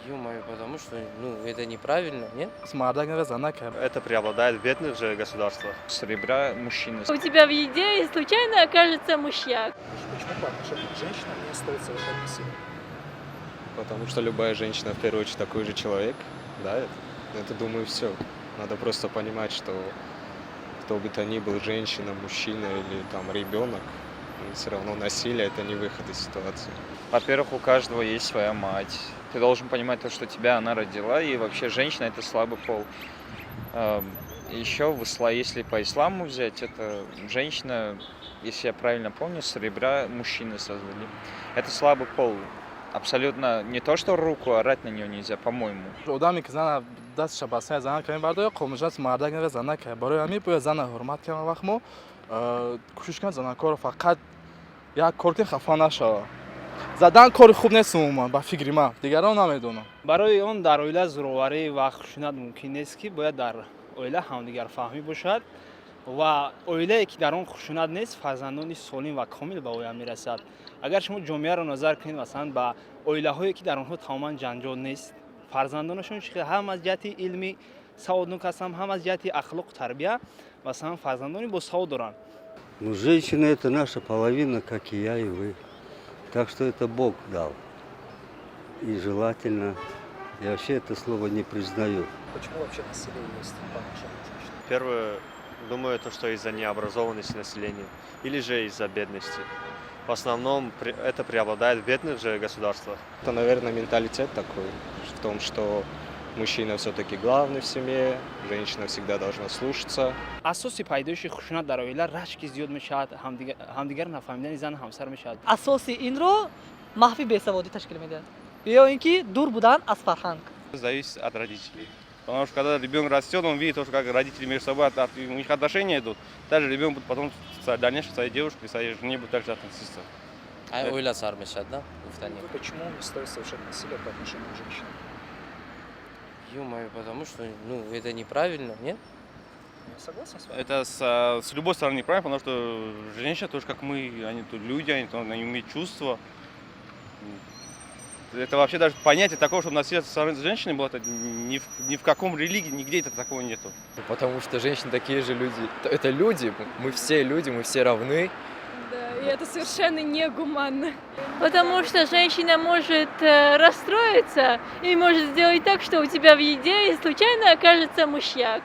Ё-моё, потому что, это неправильно, нет? Это преобладает в бедных же государствах. Серебра мужчины. У тебя в еде случайно окажется мышьяк. Почему по отношению к женщинам не стоит совершать насилие? Потому что любая женщина, в первую очередь, такой же человек, да, это думаю, все. Надо просто понимать, что кто бы то ни был, женщина, мужчина или там ребенок, все равно насилие – это не выход из ситуации. Во-первых, у каждого есть своя мать. Ты должен понимать то, что тебя она родила, и вообще женщина – это слабый пол. Еще если по исламу взять, это женщина, если я правильно помню, с ребра мужчины создали. Это слабый пол. Абсолютно не то, что руку орать на нее нельзя, по-моему. آدمی که زن دستش بسته زن کنیم برده قومش مردک نوه زنه که برای همین باید زن حرمت کنیم وقت ما کوشش کنیم زن کار فقط یک کار که خفه نشه زدن کار خوب نیست عموما با فکر من دیگران نمیدونم барои он дар оила зӯроварӣ ва хушунат мумкин нест ки бояд дар оила ҳамдигарфаҳмӣ бошад ва оилае ки дар он хушунат нест фарзандони солим ва комил ба оя мерасад. агар шумо ҷомеаро назар кунед масалан ба оилаҳое ки дар онҳо тамоман ҷанҷол нест, фарзандонашон ҳам аз ҷиҳати илми саводнок ҳастанд, ҳам аз ҷиҳати ахлоқу тарбия масалан фарзандони босавод доранд. Ну, женщина это наша половина, как и я, и вы. Так что это Бог дал. И желательно. Я вообще это слово не признаю. Почему вообще насилие есть по отношению к женщинам? Первое, думаю, то, что из-за необразованности населения или же из-за бедности. В основном это преобладает в бедных же государствах. Это, наверное, менталитет такой, в том, что мужчина все-таки главный в семье, женщина всегда должна слушаться. асоси пайдоиши хушунат дар оила рашки зиёд мешавад, ҳамдигар нафаҳмидани зан ҳамсар мешавад. асоси инро маҳви бесаводӣ ташкил медиҳад ё ин ки дур будан аз фарҳанг. Зависит от родителей. Потому что когда ребенок растет, он видит, как родители между собой, у них отношения идут. Также ребенок будет потом в дальнейшем своей девушке, своей жене будет также относиться. Ойласар мешад, да? Почему не стоит совершать насилие по отношению к женщинам? Ё-моё, потому что, это неправильно, нет? Я согласен с вами. Это с любой стороны неправильно, потому что женщины тоже как мы, они тут люди, они имеют чувства. Это вообще даже понятие такого, чтобы насилие со стороны женщины было, это ни в каком религии, нигде это такого нету. Потому что женщины такие же люди. Это люди, мы все равны. Да, и это совершенно негуманно. Потому что женщина может расстроиться и может сделать так, что у тебя в еде случайно окажется мышьяк.